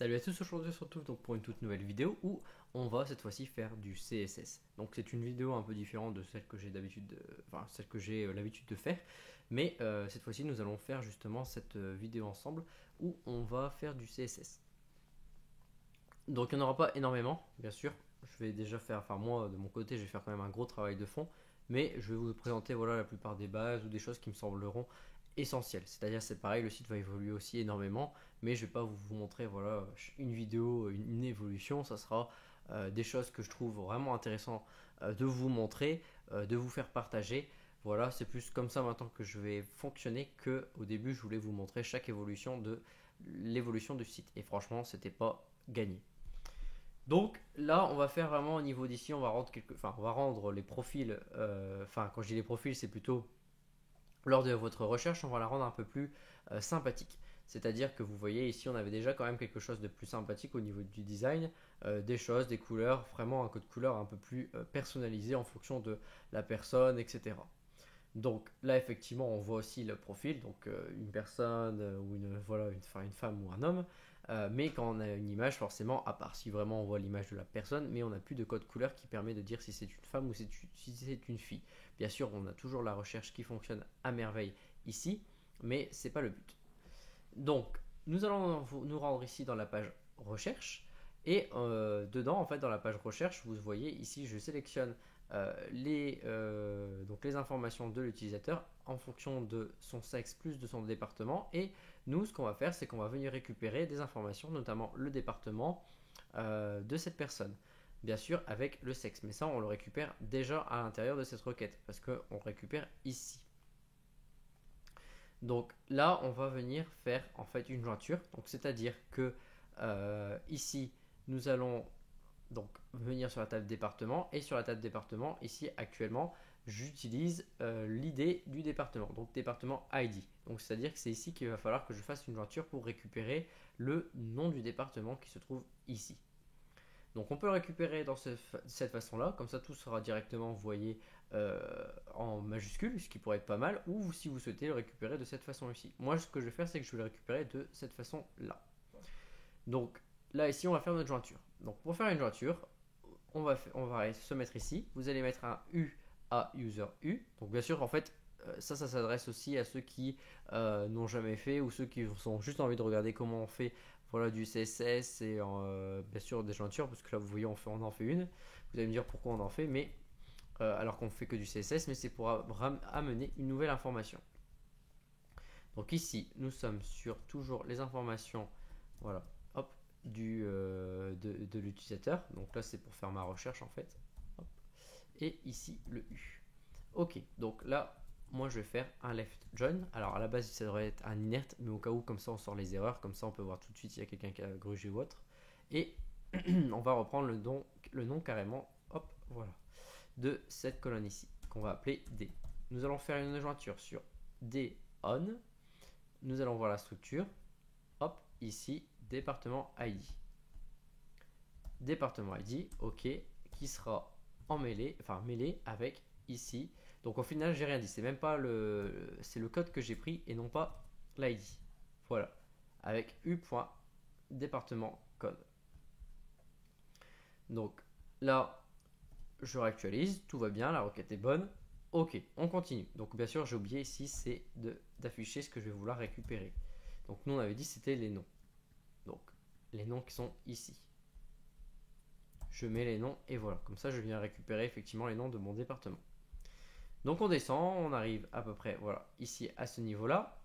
Salut à tous, aujourd'hui on se retrouve donc pour une toute nouvelle vidéo où on va cette fois-ci faire du CSS. Donc c'est une vidéo un peu différente de celle que j'ai celle que j'ai l'habitude de faire, mais cette fois-ci nous allons faire justement cette vidéo ensemble où on va faire du CSS. Donc il n'y en aura pas énormément, bien sûr. Je vais déjà faire, enfin moi de mon côté, je vais faire quand même un gros travail de fond, mais je vais vous présenter voilà la plupart des bases ou des choses qui me sembleront essentielles. C'est-à-dire c'est pareil, le site va évoluer aussi énormément, mais je vais pas vous montrer voilà une vidéo, une évolution. Ça sera des choses que je trouve vraiment intéressant de vous montrer, de vous faire partager. Voilà, c'est plus comme ça maintenant que je vais fonctionner que au début je voulais vous montrer chaque évolution de l'évolution du site. Et franchement, c'était pas gagné. Donc là, on va faire vraiment au niveau d'ici, on va rendre les profils. Quand je dis les profils, c'est plutôt lors de votre recherche, on va la rendre un peu plus sympathique. C'est-à-dire que vous voyez ici, on avait déjà quand même quelque chose de plus sympathique au niveau du design, des choses, des couleurs, vraiment un code couleur un peu plus personnalisé en fonction de la personne, etc. Donc là, effectivement, on voit aussi le profil, donc une personne ou une femme ou un homme. Mais quand on a une image, forcément, à part si vraiment on voit l'image de la personne, mais on n'a plus de code couleur qui permet de dire si c'est une femme ou si c'est une fille. Bien sûr, on a toujours la recherche qui fonctionne à merveille ici, mais c'est pas le but. Donc, nous allons nous rendre ici dans la page recherche. Et dedans, en fait, dans la page recherche, vous voyez ici, je sélectionne donc les informations de l'utilisateur en fonction de son sexe plus de son département. Et nous, ce qu'on va faire, c'est qu'on va venir récupérer des informations, notamment le département de cette personne. Bien sûr, avec le sexe. Mais ça, on le récupère déjà à l'intérieur de cette requête parce qu'on le récupère ici. Donc là, on va venir faire en fait une jointure. Donc c'est-à-dire que ici, nous allons donc venir sur la table département et sur la table département, ici actuellement, j'utilise l'idée du département, donc département ID. Donc c'est-à-dire que c'est ici qu'il va falloir que je fasse une jointure pour récupérer le nom du département qui se trouve ici. Donc on peut le récupérer dans cette façon-là, comme ça tout sera directement, vous voyez, en majuscule, ce qui pourrait être pas mal, ou si vous souhaitez le récupérer de cette façon ici. Moi, ce que je vais faire, c'est que je vais le récupérer de cette façon-là. Donc là, ici, on va faire notre jointure. Donc pour faire une jointure, on va se mettre ici. Vous allez mettre un U à user U. Donc bien sûr, en fait, ça s'adresse aussi à ceux qui n'ont jamais fait ou ceux qui ont juste envie de regarder comment on fait voilà, du CSS et bien sûr des jointures, parce que là vous voyez on en fait une. Vous allez me dire pourquoi on en fait, mais alors qu'on fait que du CSS, mais c'est pour amener une nouvelle information. Donc ici, nous sommes sur toujours les informations, voilà, hop, de l'utilisateur. Donc là, c'est pour faire ma recherche en fait. Hop. Et ici, le U. Ok, donc là, moi je vais faire un left join. Alors à la base, ça devrait être un inert, mais au cas où, comme ça, on sort les erreurs. Comme ça, on peut voir tout de suite s'il y a quelqu'un qui a grugé ou autre. Et on va reprendre le nom carrément, hop, voilà, de cette colonne ici, qu'on va appeler D. Nous allons faire une jointure sur D on. Nous allons voir la structure. Hop, ici, département ID. Département ID, ok, qui sera mêlé avec ici. Donc au final, j'ai rien dit. C'est même pas c'est le code que j'ai pris et non pas l'ID. Voilà, avec u.département code. Donc là, je réactualise, tout va bien, la requête est bonne. Ok, on continue. Donc bien sûr, j'ai oublié ici, c'est d'afficher ce que je vais vouloir récupérer. Donc nous, on avait dit c'était les noms. Donc les noms qui sont ici. Je mets les noms et voilà. Comme ça, je viens récupérer effectivement les noms de mon département. Donc on descend, on arrive à peu près voilà ici à ce niveau-là.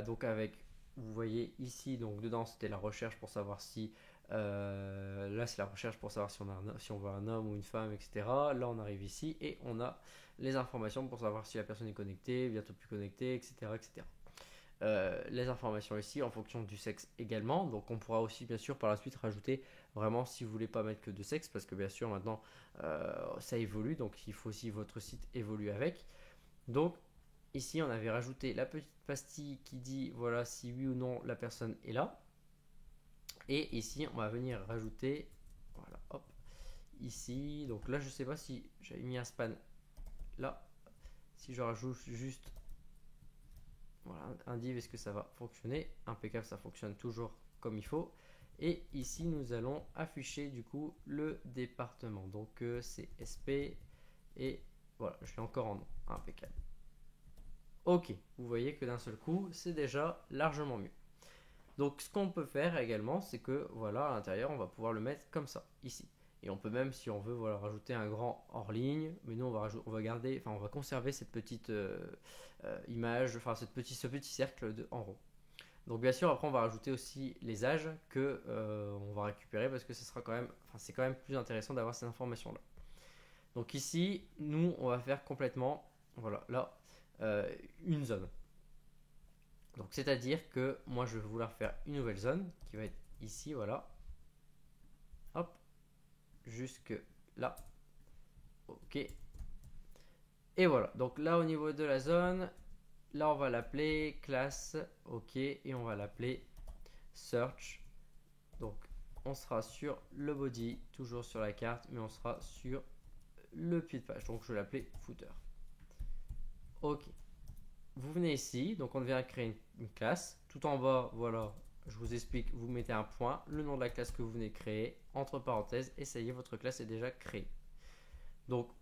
Donc avec, vous voyez ici, donc dedans c'était la recherche pour savoir si là c'est la recherche pour savoir si on voit un homme ou une femme, etc. Là on arrive ici et on a les informations pour savoir si la personne est connectée, bientôt plus connectée, etc. etc. Les informations ici en fonction du sexe également. Donc on pourra aussi bien sûr par la suite rajouter vraiment si vous voulez pas mettre que de sexe parce que bien sûr maintenant ça évolue, donc il faut aussi votre site évolue avec. Donc ici on avait rajouté la petite pastille qui dit voilà si oui ou non la personne est là. Et ici on va venir rajouter voilà hop ici. Donc là je sais pas si j'avais mis un span là. Si je rajoute juste voilà, un div, est-ce que ça va fonctionner? Impeccable, ça fonctionne toujours comme il faut. Et ici, nous allons afficher du coup le département. Donc c'est SP et voilà, je l'ai encore en nom. Impeccable. Ok, vous voyez que d'un seul coup, c'est déjà largement mieux. Donc ce qu'on peut faire également, c'est que voilà, à l'intérieur, on va pouvoir le mettre comme ça, ici. Et on peut même, si on veut, voilà, rajouter un grand hors ligne. Mais nous, on va garder, enfin, on va conserver cette petite image, enfin, ce petit cercle en rond. Donc bien sûr, après, on va rajouter aussi les âges que on va récupérer parce que ce sera quand même, enfin, c'est quand même plus intéressant d'avoir ces informations-là. Donc ici, nous, on va faire complètement, voilà, là, une zone. Donc c'est-à-dire que moi, je vais vouloir faire une nouvelle zone qui va être ici, voilà. Hop, jusque là. Ok. Et voilà. Donc là, au niveau de la zone, là, on va l'appeler classe. Ok. Et on va l'appeler search. Donc, on sera sur le body, toujours sur la carte, mais on sera sur le pied de page. Donc, je vais l'appeler footer. Ok. Vous venez ici, donc on vient créer une classe. Tout en bas, voilà, je vous explique, vous mettez un point, le nom de la classe que vous venez de créer, entre parenthèses, et ça y est, votre classe est déjà créée. Donc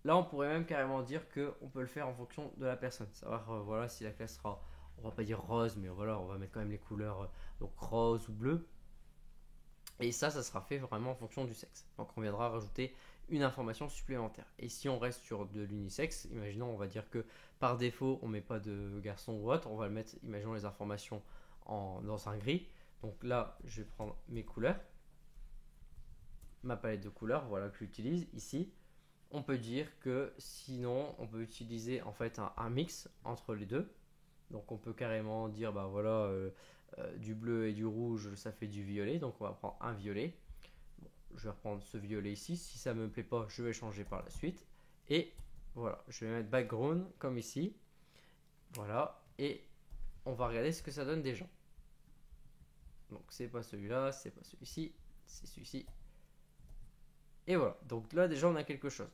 là, on pourrait même carrément dire qu'on peut le faire en fonction de la personne. Savoir, voilà, si la classe sera, on va pas dire rose, mais voilà, on va mettre quand même les couleurs, donc rose ou bleu. Et ça sera fait vraiment en fonction du sexe. Donc on viendra rajouter une information supplémentaire. Et si on reste sur de l'unisexe, imaginons on va dire que par défaut on met pas de garçon ou autre, on va le mettre, imaginons les informations dans un gris. Donc là je vais prendre mes couleurs, ma palette de couleurs, voilà que j'utilise ici. On peut dire que sinon on peut utiliser en fait un mix entre les deux. Donc on peut carrément dire bah voilà du bleu et du rouge ça fait du violet, donc on va prendre un violet. Bon, je vais reprendre ce violet ici, si ça me plaît pas je vais changer par la suite. Et voilà, je vais mettre background comme ici. Voilà, et on va regarder ce que ça donne déjà. Donc c'est pas celui-là, c'est pas celui-ci, c'est celui-ci. Et voilà, donc là déjà on a quelque chose.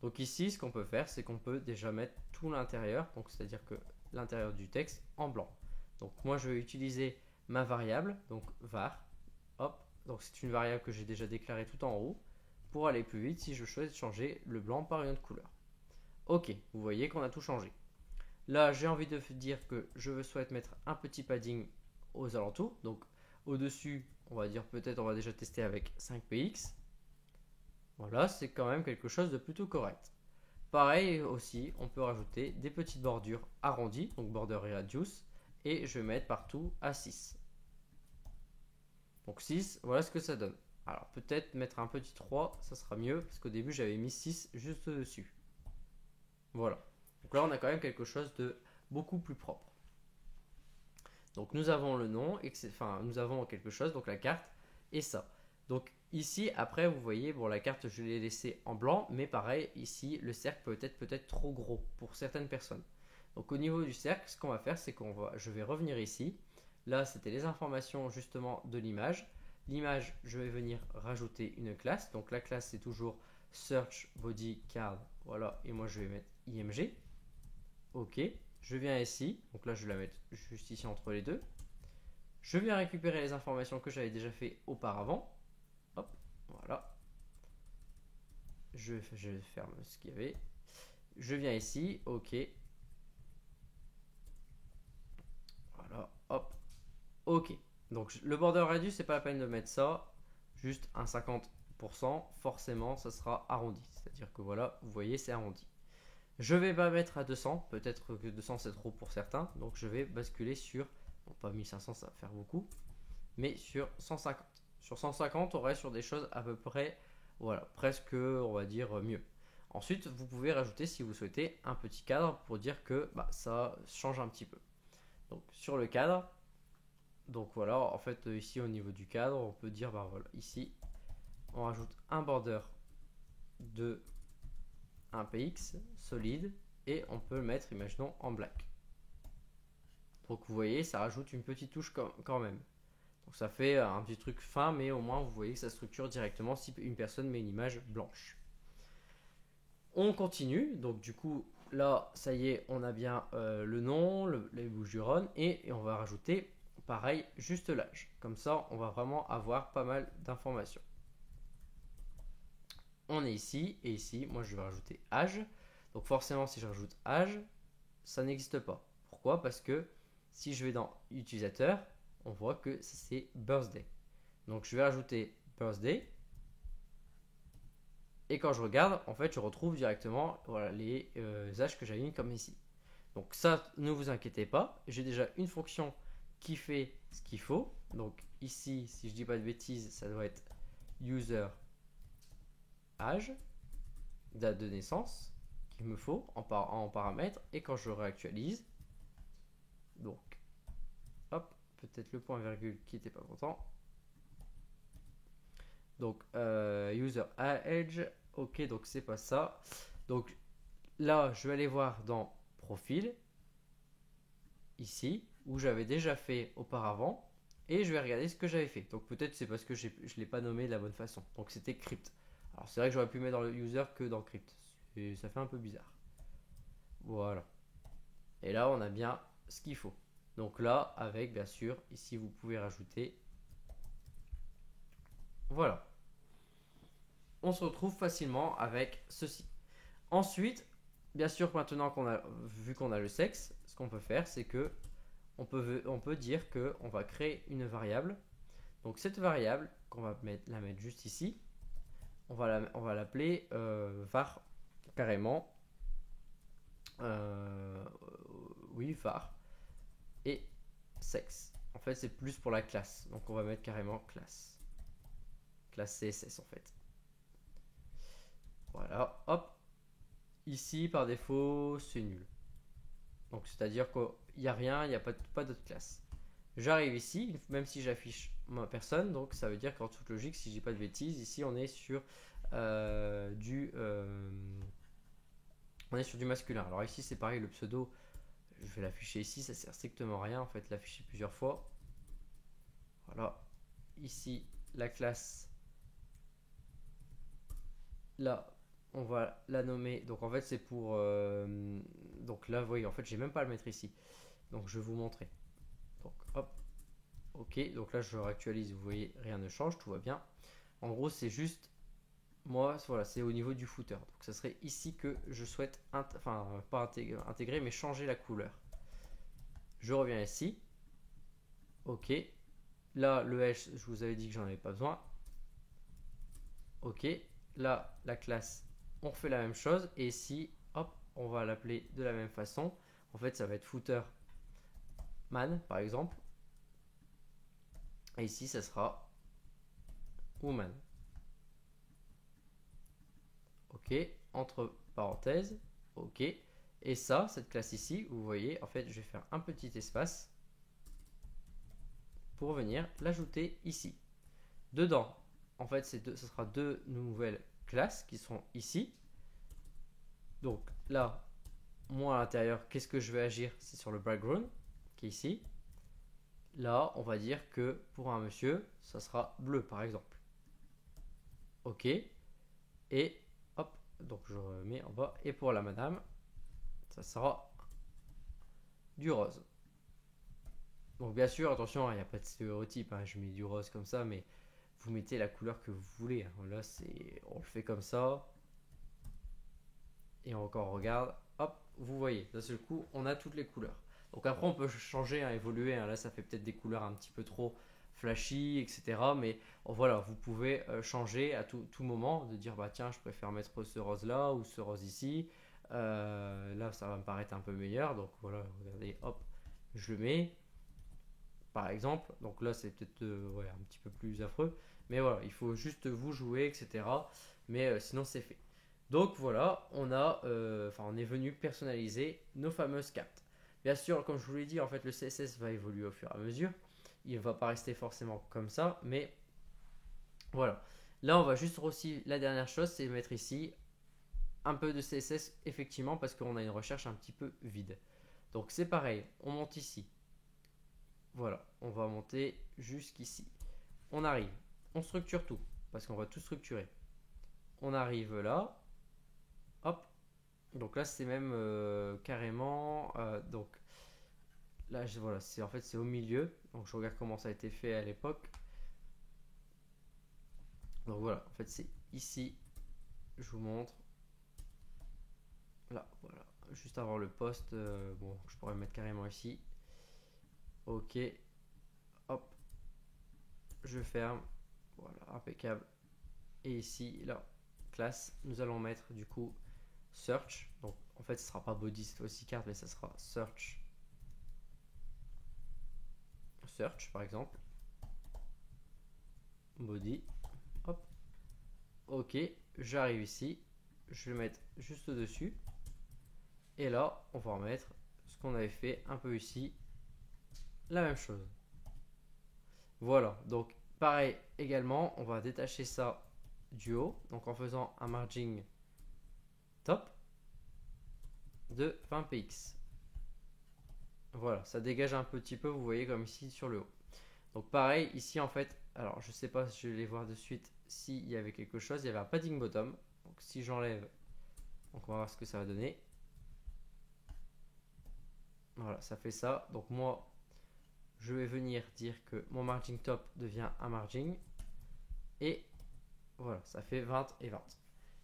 Donc ici ce qu'on peut faire c'est qu'on peut déjà mettre tout l'intérieur, donc c'est-à-dire que l'intérieur du texte en blanc. Donc moi je vais utiliser ma variable, donc var, hop, donc c'est une variable que j'ai déjà déclarée tout en haut, pour aller plus vite si je souhaite changer le blanc par une autre couleur. Ok, vous voyez qu'on a tout changé. Là j'ai envie de dire que je souhaite mettre un petit padding aux alentours, donc au-dessus on va dire peut-être on va déjà tester avec 5px. Voilà, c'est quand même quelque chose de plutôt correct. Pareil aussi, on peut rajouter des petites bordures arrondies, donc border radius, et je vais mettre partout à 6. Donc 6, voilà ce que ça donne. Alors peut-être mettre un petit 3, ça sera mieux, parce qu'au début j'avais mis 6 juste dessus. Voilà. Donc là on a quand même quelque chose de beaucoup plus propre. Donc nous avons le nom, enfin nous avons quelque chose, donc la carte, et ça. Donc ici, après, vous voyez, bon, la carte, je l'ai laissée en blanc, mais pareil, ici, le cercle peut être peut-être trop gros pour certaines personnes. Donc au niveau du cercle, ce qu'on va faire, c'est je vais revenir ici. Là, c'était les informations justement de l'image. L'image, je vais venir rajouter une classe. Donc la classe, c'est toujours search body card. Voilà, et moi, je vais mettre img. Ok, je viens ici. Donc là, je vais la mettre juste ici entre les deux. Je viens récupérer les informations que j'avais déjà fait auparavant. Hop, voilà. Je ferme ce qu'il y avait. Je viens ici, ok. Voilà, hop, ok. Donc le border radius, c'est pas la peine de mettre ça. Juste un 50%, forcément, ça sera arrondi. C'est-à-dire que voilà, vous voyez, c'est arrondi. Je vais pas mettre à 200, peut-être que 200 c'est trop pour certains. Donc je vais basculer sur, bon, pas 1500, ça va faire beaucoup, mais sur 150. Sur 150, on reste sur des choses à peu près, voilà, presque, on va dire, mieux. Ensuite, vous pouvez rajouter, si vous souhaitez, un petit cadre pour dire que bah, ça change un petit peu. Donc, sur le cadre, donc voilà, en fait, ici, au niveau du cadre, on peut dire, bah voilà, ici, on rajoute un border de 1px solide et on peut le mettre, imaginons, en black. Donc, vous voyez, ça rajoute une petite touche quand même. Donc ça fait un petit truc fin, mais au moins vous voyez que ça structure directement si une personne met une image blanche. On continue, donc du coup là ça y est, on a bien le nom, les bouches du run, et on va rajouter pareil, juste l'âge. Comme ça, on va vraiment avoir pas mal d'informations. On est ici, et ici, moi je vais rajouter âge. Donc forcément, si je rajoute âge, ça n'existe pas. Pourquoi? Parce que si je vais dans utilisateur, on voit que c'est birthday. Donc je vais rajouter birthday. Et quand je regarde, en fait, je retrouve directement voilà, les âges que j'avais mis comme ici. Donc ça, ne vous inquiétez pas. J'ai déjà une fonction qui fait ce qu'il faut. Donc ici, si je dis pas de bêtises, ça doit être user âge, date de naissance qu'il me faut en paramètres. Et quand je réactualise, donc hop, peut-être le point virgule qui n'était pas content. Donc user age, ok, donc c'est pas ça. Donc là, je vais aller voir dans profil, ici, où j'avais déjà fait auparavant, et je vais regarder ce que j'avais fait. Donc peut-être c'est parce que je ne l'ai pas nommé de la bonne façon. Donc c'était crypt. Alors c'est vrai que j'aurais pu mettre dans le user que dans crypt. Et ça fait un peu bizarre. Voilà. Et là, on a bien ce qu'il faut. Donc là, avec bien sûr, ici vous pouvez rajouter. Voilà. On se retrouve facilement avec ceci. Ensuite, bien sûr, maintenant qu'on a vu qu'on a le sexe, ce qu'on peut faire, c'est que on peut dire qu'on va créer une variable. Donc cette variable, qu'on va la mettre juste ici, on va l'appeler var carrément. Oui, var. Et sexe. En fait, c'est plus pour la classe. Donc on va mettre carrément classe. Classe CSS en fait. Voilà, hop. Ici, par défaut, c'est nul. Donc c'est-à-dire qu'il n'y a rien, il n'y a pas d'autre classe. J'arrive ici, même si j'affiche ma personne, donc ça veut dire qu'en toute logique, si je dis pas de bêtises, ici on est sur on est sur du masculin. Alors ici c'est pareil, le pseudo, je vais l'afficher ici, ça sert strictement à rien en fait, l'afficher plusieurs fois. Voilà, ici la classe, là on va la nommer, donc en fait c'est pour, donc là vous voyez, en fait j'ai même pas à le mettre ici, donc je vais vous montrer. Donc hop, ok, donc là je réactualise, vous voyez rien ne change, tout va bien. En gros c'est juste, moi voilà, c'est au niveau du footer, donc ça serait ici que je souhaite, enfin pas intégrer mais changer la couleur. Je reviens ici, ok, là le hash je vous avais dit que j'en avais pas besoin, ok, là la classe on refait la même chose, et ici hop on va l'appeler de la même façon. En fait ça va être footer man par exemple, et ici ça sera woman. Ok, entre parenthèses, ok. Et ça, cette classe ici, vous voyez, en fait, je vais faire un petit espace pour venir l'ajouter ici. Dedans, en fait, ce sera deux nouvelles classes qui seront ici. Donc là, moi à l'intérieur, qu'est-ce que je vais agir? C'est sur le background qui est ici. Là, on va dire que pour un monsieur, ça sera bleu par exemple. Ok. Et hop, donc je remets en bas. Et pour la madame, ça sera du rose. Donc bien sûr, attention, il n'y a pas de stéréotype, hein, je mets du rose comme ça, mais vous mettez la couleur que vous voulez. Hein. Là, on le fait comme ça. Et encore, on regarde, hop, vous voyez, d'un seul coup, on a toutes les couleurs. Donc après, on peut changer, hein, évoluer. Hein. Là, ça fait peut-être des couleurs un petit peu trop flashy, etc. Mais voilà, vous pouvez changer à tout moment, de dire, bah tiens, je préfère mettre ce rose-là ou ce rose ici. Là, ça va me paraître un peu meilleur. Donc voilà, regardez, hop, je le mets par exemple. Donc là, c'est peut-être ouais, un petit peu plus affreux. Mais voilà, il faut juste vous jouer, etc. Mais sinon, c'est fait. Donc voilà, on est venu personnaliser nos fameuses cartes. Bien sûr, comme je vous l'ai dit, en fait, le CSS va évoluer au fur et à mesure. Il ne va pas rester forcément comme ça, mais voilà. Là, on va juste aussi, la dernière chose, c'est mettre ici un peu de CSS, effectivement, parce qu'on a une recherche un petit peu vide. Donc c'est pareil, on monte ici. Voilà, on va monter jusqu'ici. On arrive, on structure tout, parce qu'on va tout structurer. On arrive là, hop. Donc là, c'est même carrément, donc là, voilà, c'est en fait c'est au milieu. Donc je regarde comment ça a été fait à l'époque. Donc voilà, en fait c'est ici. Je vous montre. Là, voilà. Juste avant le poste, bon, je pourrais le mettre carrément ici. Ok, hop, je ferme. Voilà, impeccable. Et ici, là, classe, nous allons mettre du coup search. Donc en fait, ce sera pas body cette fois-ci carte, mais ça sera search. Search par exemple. Body. Hop. Ok, j'arrive ici. Je vais mettre juste au-dessus. Et là, on va remettre ce qu'on avait fait un peu ici. La même chose. Voilà, donc pareil également, on va détacher ça du haut. Donc en faisant un margin top de 20 px. Voilà, ça dégage un petit peu, vous voyez comme ici sur le haut. Donc pareil, ici en fait, alors je sais pas si je vais les voir de suite s'il y avait quelque chose. Il y avait un padding bottom. Donc si j'enlève, donc on va voir ce que ça va donner. Voilà, ça fait ça. Donc moi, je vais venir dire que mon margin top devient un margin. Et voilà, ça fait 20 et 20.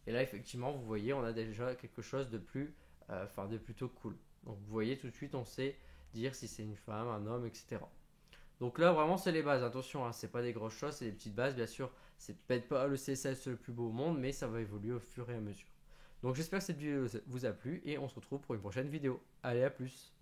Et là, effectivement, vous voyez, on a déjà quelque chose de plus, de plutôt cool. Donc vous voyez, tout de suite, on sait dire si c'est une femme, un homme, etc. Donc là, vraiment, c'est les bases. Attention, hein, c'est pas des grosses choses, c'est des petites bases. Bien sûr, c'est peut-être pas le CSS le plus beau au monde, mais ça va évoluer au fur et à mesure. Donc j'espère que cette vidéo vous a plu et on se retrouve pour une prochaine vidéo. Allez, à plus!